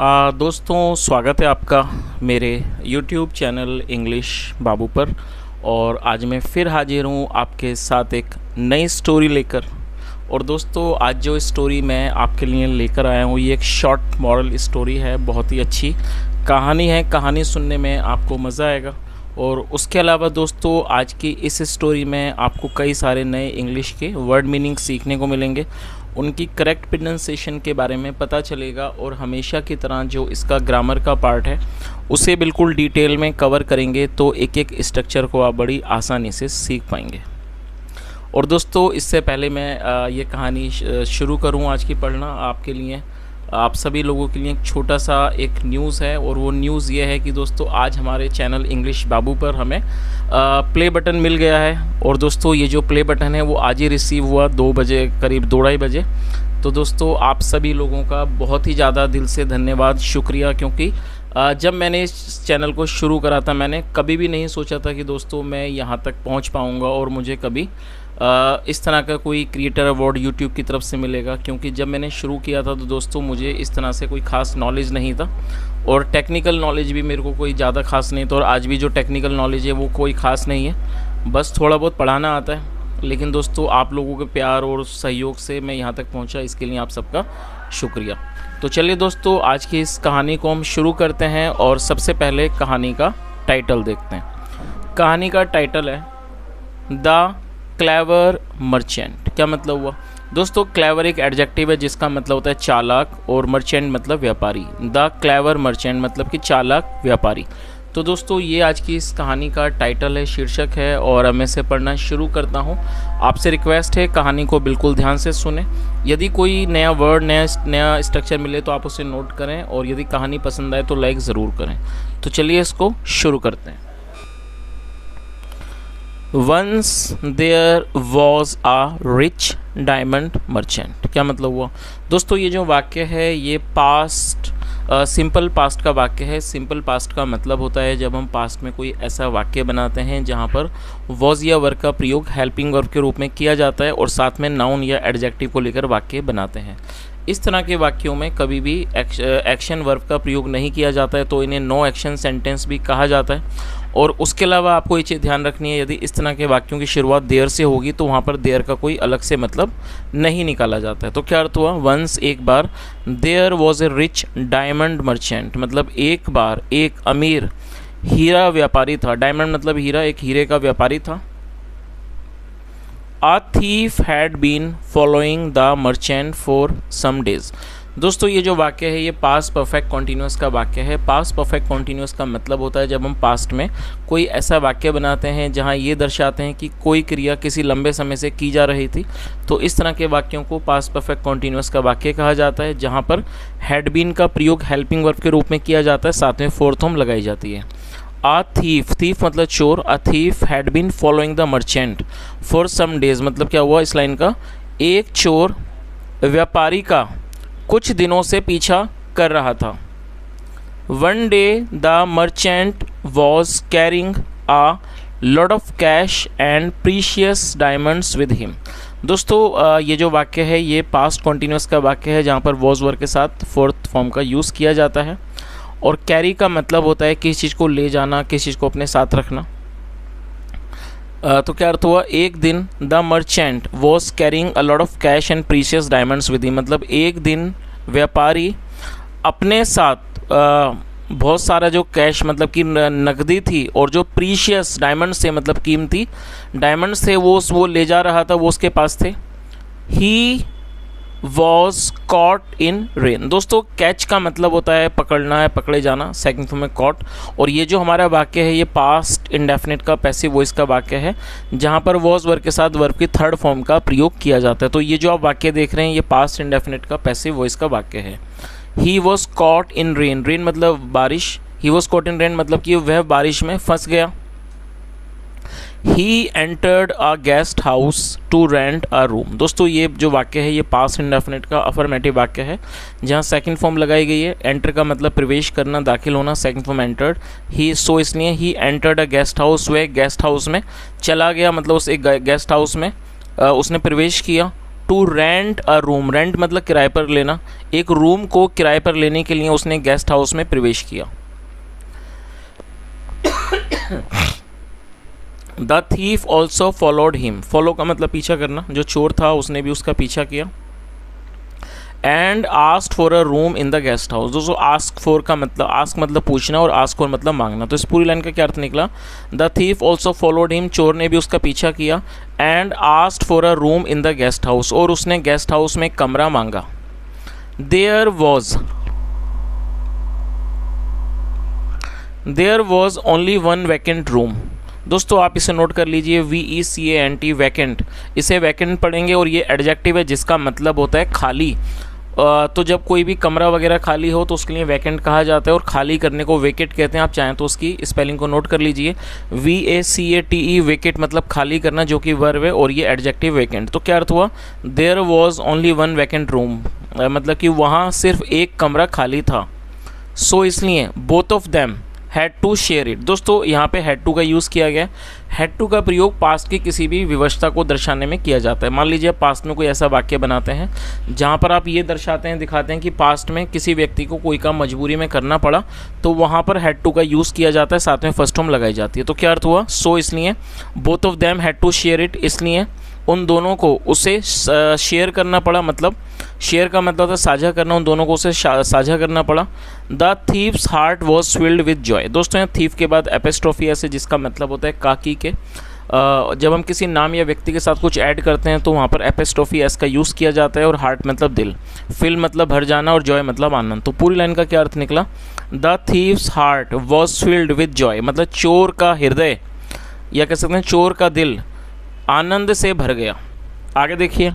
दोस्तों, स्वागत है आपका मेरे YouTube चैनल इंग्लिश बाबू पर। और आज मैं फिर हाजिर हूँ आपके साथ एक नई स्टोरी लेकर। और दोस्तों, आज जो स्टोरी मैं आपके लिए लेकर आया हूँ ये एक शॉर्ट मॉरल स्टोरी है। बहुत ही अच्छी कहानी है। कहानी सुनने में आपको मज़ा आएगा। और उसके अलावा दोस्तों, आज की इस स्टोरी में आपको कई सारे नए इंग्लिश के वर्ड मीनिंग सीखने को मिलेंगे, उनकी करेक्ट प्रोनाउंसिएशन के बारे में पता चलेगा। और हमेशा की तरह जो इसका ग्रामर का पार्ट है उसे बिल्कुल डिटेल में कवर करेंगे, तो एक एक स्ट्रक्चर को आप बड़ी आसानी से सीख पाएंगे। और दोस्तों, इससे पहले मैं ये कहानी शुरू करूँ आज की पढ़ना आपके लिए, आप सभी लोगों के लिए एक छोटा सा एक न्यूज़ है। और वो न्यूज़ ये है कि दोस्तों, आज हमारे चैनल इंग्लिश बाबू पर हमें प्ले बटन मिल गया है। और दोस्तों, ये जो प्ले बटन है वो आज ही रिसीव हुआ 2 बजे, करीब 2-2:30 बजे। तो दोस्तों, आप सभी लोगों का बहुत ही ज़्यादा दिल से धन्यवाद, शुक्रिया। क्योंकि जब मैंने इस चैनल को शुरू करा था, मैंने कभी भी नहीं सोचा था कि दोस्तों मैं यहाँ तक पहुँच पाऊँगा और मुझे कभी इस तरह का कोई क्रिएटर अवार्ड यूट्यूब की तरफ से मिलेगा। क्योंकि जब मैंने शुरू किया था तो दोस्तों मुझे इस तरह से कोई ख़ास नॉलेज नहीं था, और टेक्निकल नॉलेज भी मेरे को कोई ज़्यादा ख़ास नहीं था। और आज भी जो टेक्निकल नॉलेज है वो कोई ख़ास नहीं है, बस थोड़ा बहुत पढ़ाना आता है। लेकिन दोस्तों, आप लोगों के प्यार और सहयोग से मैं यहाँ तक पहुँचा, इसके लिए आप सबका शुक्रिया। तो चलिए दोस्तों, आज की इस कहानी को हम शुरू करते हैं। और सबसे पहले कहानी का टाइटल देखते हैं। कहानी का टाइटल है द क्लेवर मर्चेंट। क्या मतलब हुआ दोस्तों? क्लेवर एक एडजेक्टिव है जिसका मतलब होता है चालाक, और मर्चेंट मतलब व्यापारी। द क्लेवर मर्चेंट मतलब कि चालाक व्यापारी। तो दोस्तों, ये आज की इस कहानी का टाइटल है, शीर्षक है। और अब मैं इसे पढ़ना शुरू करता हूँ। आपसे रिक्वेस्ट है कहानी को बिल्कुल ध्यान से सुने। यदि कोई नया वर्ड, नया स्ट्रक्चर मिले तो आप उसे नोट करें, और यदि कहानी पसंद आए तो लाइक ज़रूर करें। तो चलिए इसको शुरू करते हैं। Once there was a rich diamond merchant। क्या मतलब हुआ दोस्तों? ये जो वाक्य है ये पास्ट, सिंपल पास्ट का वाक्य है। सिंपल पास्ट का मतलब होता है जब हम पास्ट में कोई ऐसा वाक्य बनाते हैं जहाँ पर वॉज या वर्ब का प्रयोग हेल्पिंग वर्ब के रूप में किया जाता है, और साथ में नाउन या एडजेक्टिव को लेकर वाक्य बनाते हैं। इस तरह के वाक्यों में कभी भी एक्शन वर्ब का प्रयोग नहीं किया जाता है, तो इन्हें नो एक्शन सेंटेंस भी कहा जाता है। और उसके अलावा आपको ये चीज़ ध्यान रखनी है, यदि इस तरह के वाक्यों की शुरुआत देयर से होगी तो वहाँ पर देयर का कोई अलग से मतलब नहीं निकाला जाता है। तो क्या अर्थ हुआ? वंस, एक बार, there was a rich diamond merchant, मतलब एक बार एक अमीर हीरा व्यापारी था। डायमंड मतलब हीरा, एक हीरे का व्यापारी था। A thief had been following the merchant for some days। दोस्तों, ये जो वाक्य है ये पास्ट परफेक्ट कॉन्टिन्यूस का वाक्य है। पास्ट परफेक्ट कॉन्टिन्यूस का मतलब होता है जब हम पास्ट में कोई ऐसा वाक्य बनाते हैं जहाँ ये दर्शाते हैं कि कोई क्रिया किसी लंबे समय से की जा रही थी, तो इस तरह के वाक्यों को पास्ट परफेक्ट कॉन्टिन्यूस का वाक्य कहा जाता है, जहाँ पर हैड बीन का प्रयोग हेल्पिंग वर्ब के रूप में किया जाता है, साथ में फोर्थ फॉर्म लगाई जाती है। A thief, thief मतलब चोर। A thief had been following the merchant for some days, मतलब क्या हुआ इस लाइन का? एक चोर व्यापारी का कुछ दिनों से पीछा कर रहा था। One day the merchant was carrying a lot of cash and precious diamonds with him। दोस्तों, ये जो वाक्य है ये पास्ट कॉन्टिन्यूस का वाक्य है जहाँ पर वॉज वर्ब के साथ फोर्थ फॉर्म का यूज़ किया जाता है। और कैरी का मतलब होता है किसी चीज़ को ले जाना, किसी चीज़ को अपने साथ रखना। तो क्या अर्थ हुआ? एक दिन the merchant was carrying a lot of cash and precious diamonds with him, मतलब एक दिन व्यापारी अपने साथ बहुत सारा जो कैश मतलब कि नकदी थी, और जो प्रीशियस डायमंड्स थे मतलब कीमती डायमंड्स थे वो ले जा रहा था, वो उसके पास थे। ही वॉज कॉट इन रेन। दोस्तों, कैच का मतलब होता है पकड़ना, है पकड़े जाना, सेकंड फॉर्म में कॉट। और ये जो हमारा वाक्य है ये पास्ट इंडेफिनिट का पैसिव वॉइस का वाक्य है, जहाँ पर वॉज वर्ब के साथ वर्ब की थर्ड फॉर्म का प्रयोग किया जाता है। तो ये जो आप वाक्य देख रहे हैं ये पास्ट इंडेफिनिट का पैसिव वॉइस का वाक्य है। He was caught in rain, rain मतलब बारिश। He was caught in rain मतलब कि वह बारिश में फंस गया। He entered a guest house to rent a room. दोस्तों, ये जो वाक्य है ये पास्ट इंडेफिनिट का अफर्मेटिव वाक्य है, जहाँ सेकंड फॉर्म लगाई गई है। एंटर का मतलब प्रवेश करना, दाखिल होना, सेकंड फॉर्म एंटर्ड। ही सो इसलिए ही एंटर्ड अ गेस्ट हाउस, वह गेस्ट हाउस में चला गया, मतलब उस एक गेस्ट हाउस में उसने प्रवेश किया। To rent a room, rent मतलब किराए पर लेना, एक रूम को किराए पर लेने के लिए उसने गेस्ट हाउस में प्रवेश किया। The thief also followed him, follow का मतलब पीछा करना, जो चोर था उसने भी उसका पीछा किया। And asked for a room in the guest house, दोस्तों आस्क फॉर का मतलब, आस्क मतलब पूछना और आस्क फॉर मतलब मांगना, तो इस पूरी लाइन का क्या अर्थ निकला? The thief also followed him, चोर ने भी उसका पीछा किया। And asked for a room in the guest house, और उसने गेस्ट हाउस में कमरा मांगा। There was only one vacant room, दोस्तों आप इसे नोट कर लीजिए, VECANT वैकेंट, इसे वैकेंट पढ़ेंगे और ये एडजेक्टिव है जिसका मतलब होता है खाली। तो जब कोई भी कमरा वगैरह खाली हो तो उसके लिए वैकेंट कहा जाता है, और खाली करने को वेकेट कहते हैं। आप चाहें तो उसकी स्पेलिंग को नोट कर लीजिए, VACATE वेकेट मतलब खाली करना, जो कि वर्ब है, और ये एडजेक्टिव वैकेंट। तो क्या अर्थ हुआ? There was only one vacant room, मतलब कि वहाँ सिर्फ एक कमरा खाली था। सो इसलिए both of them had to share it, दोस्तों यहाँ पे हैड टू का यूज़ किया गया। हैड टू का प्रयोग पास्ट की किसी भी विवशता को दर्शाने में किया जाता है। मान लीजिए पास्ट में कोई ऐसा वाक्य बनाते हैं जहाँ पर आप ये दर्शाते हैं, दिखाते हैं कि पास्ट में किसी व्यक्ति को कोई काम मजबूरी में करना पड़ा, तो वहाँ पर हैड टू का यूज़ किया जाता है, साथ में फर्स्ट फॉर्म लगाई जाती है। तो क्या अर्थ हुआ? सो इसलिए both of them had to share it, इसलिए उन दोनों को उसे शेयर करना पड़ा, मतलब शेयर का मतलब होता है साझा करना, उन दोनों को उसे साझा करना पड़ा। The thieves heart was filled with Joy, दोस्तों यहाँ थीव के बाद एपिस्ट्रोफी एस है, जिसका मतलब होता है काकी के। जब हम किसी नाम या व्यक्ति के साथ कुछ ऐड करते हैं तो वहाँ पर एपिस्ट्रोफी एस का यूज़ किया जाता है, और हार्ट मतलब दिल, फिल मतलब भर जाना, और जॉय मतलब आनंद। तो पूरी लाइन का क्या अर्थ निकला? The thieves heart was filled with Joy, मतलब चोर का हृदय, या कह सकते हैं चोर का दिल आनंद से भर गया। आगे देखिए,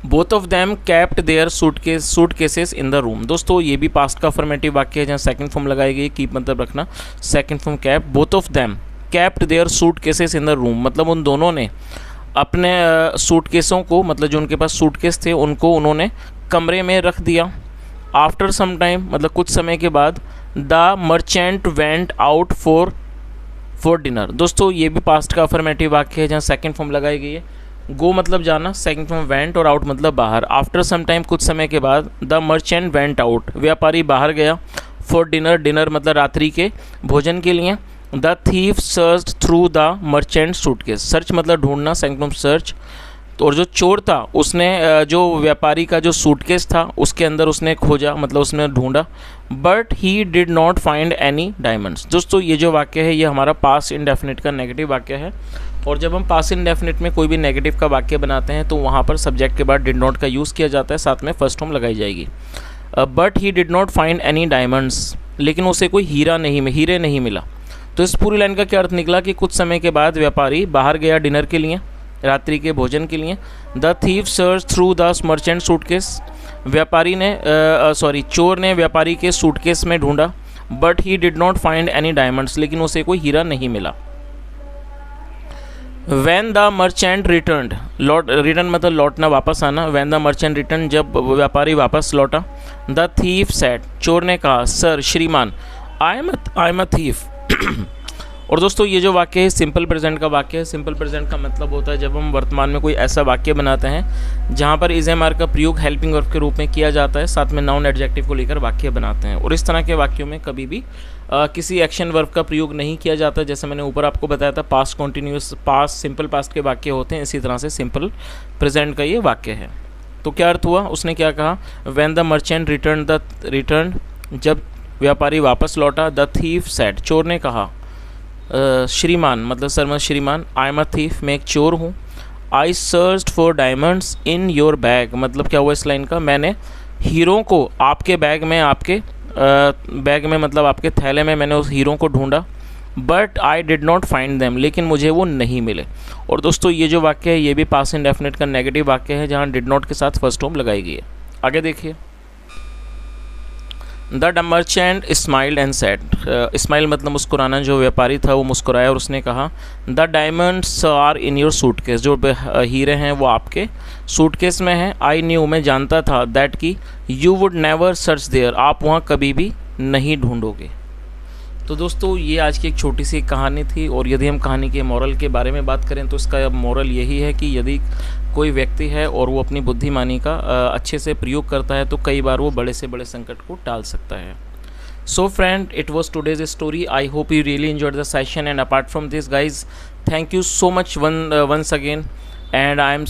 both of them kept their suitcases in the room, दोस्तों ये भी पास्ट का अफर्मेटिव वाक्य है, जहाँ सेकंड फॉर्म लगाई गई, कीप मतलब रखना, second form kept. Both of them kept their suitcases in the room, मतलब उन दोनों ने अपने सूटकेसों को, मतलब जो उनके पास सूटकेस थे उनको उन्होंने कमरे में रख दिया। आफ्टर सम टाइम मतलब कुछ समय के बाद, the merchant went out for dinner, दोस्तों ये भी पास्ट का अफर्मेटिव वाक्य है, जहाँ सेकंड फॉर्म लगाई गई है। गो मतलब जाना, सेकंड फॉर्म वेंट, और आउट मतलब बाहर। आफ्टर सम टाइम कुछ समय के बाद, द मर्चेंट वेंट आउट, व्यापारी बाहर गया। फॉर डिनर, डिनर मतलब रात्रि के भोजन के लिए। The thief search through the merchant suitcase, search मतलब ढूंढना, सेकंड फॉर्म सर्च। और जो चोर था उसने जो व्यापारी का जो सूटकेस था उसके अंदर उसने खोजा, मतलब उसने ढूंढा। But he did not find any diamonds, दोस्तों ये जो वाक्य है ये हमारा पास्ट इंडेफिनिट का नेगेटिव वाक्य है, और जब हम पास्ट इंडेफिनिट में कोई भी नेगेटिव का वाक्य बनाते हैं तो वहाँ पर सब्जेक्ट के बाद डिड नॉट का यूज़ किया जाता है, साथ में फर्स्ट फॉर्म लगाई जाएगी। But he did not find any diamonds, लेकिन उसे कोई हीरे नहीं मिला। तो इस पूरी लाइन का क्या अर्थ निकला कि कुछ समय के बाद व्यापारी बाहर गया डिनर के लिए, रात्रि के भोजन के लिए। The thief search through the merchant suitcase, व्यापारी ने चोर ने व्यापारी के सूटकेस में ढूंढा। But he did not find any diamonds, लेकिन उसे कोई हीरा नहीं मिला। When the merchant return, return मतलब लौटना, वापस आना। वैन द मर्चेंट रिटर्न, जब व्यापारी वापस लौटा। द थीफ सेड, चोर ने कहा, सर श्रीमान, आई एम अ थीफ। और दोस्तों ये जो वाक्य है सिंपल प्रेजेंट का वाक्य है। सिंपल प्रेजेंट का मतलब होता है जब हम वर्तमान में कोई ऐसा वाक्य बनाते हैं जहाँ पर इज एम आर का प्रयोग हेल्पिंग वर्ब के रूप में किया जाता है, साथ में नाउन एडजेक्टिव को लेकर वाक्य बनाते हैं। और इस तरह के वाक्यों में कभी भी किसी एक्शन वर्ब का प्रयोग नहीं किया जाता, जैसे मैंने ऊपर आपको बताया था past continuous, past, simple past के वाक्य होते हैं, इसी तरह से सिंपल प्रेजेंट का ये वाक्य है। तो क्या अर्थ हुआ, उसने क्या कहा, व्हेन द मर्चेंट रिटर्न, जब व्यापारी वापस लौटा। द थीफ सेड, चोर ने कहा, श्रीमान मतलब सर श्रीमान, आई एम अ थीफ, मैं एक चोर हूँ। I searched for diamonds in your bag, मतलब क्या हुआ इस लाइन का, मैंने हीरों को आपके बैग में, आपके बैग में मतलब आपके थैले में मैंने उस हीरों को ढूंढा। But I did not find them, लेकिन मुझे वो नहीं मिले। और दोस्तों ये जो वाक्य है ये भी पास्ट इंडेफिनिट का नेगेटिव वाक्य है, जहाँ डिड नॉट के साथ फर्स्ट फॉर्म लगाई गई है। आगे देखिए, the merchant smiled and said, smile मतलब मुस्कुराना, जो व्यापारी था वो मुस्कुराया और उसने कहा, the diamonds are in your suitcase, जो हीरे हैं वो आपके सूटकेस में हैं। आई न्यू, मैं जानता था, दैट की you would never search there, आप वहाँ कभी भी नहीं ढूंढोगे। तो दोस्तों ये आज की एक छोटी सी कहानी थी, और यदि हम कहानी के मोरल के बारे में बात करें तो इसका मोरल यही है कि यदि कोई व्यक्ति है और वो अपनी बुद्धिमानी का अच्छे से प्रयोग करता है तो कई बार वो बड़े से बड़े संकट को टाल सकता है। So friend, it was today's story. I hope you really enjoyed the session, and apart from this guys, thank you so much once again. And I'm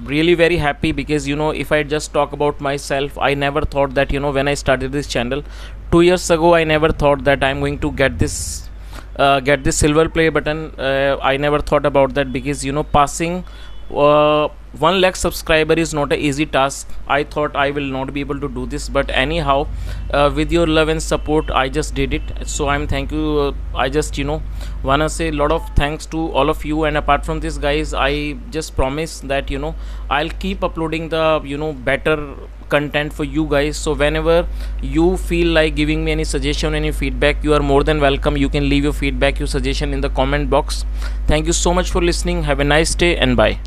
really very happy because if I just talk about myself, I never thought that when I started this channel 2 years ago, I never thought that I'm going to get this silver play button. I never thought about that because passing 1 lakh subscriber is not an easy task. I thought I will not be able to do this, but anyhow, with your love and support, I just did it. So I'm thank you. I just wanna say a lot of thanks to all of you. And apart from this guys, I just promise that I'll keep uploading the better content for you guys. So whenever you feel like giving me any suggestion, any feedback, you are more than welcome. You can leave your feedback, your suggestion in the comment box. Thank you so much for listening. Have a nice day and bye.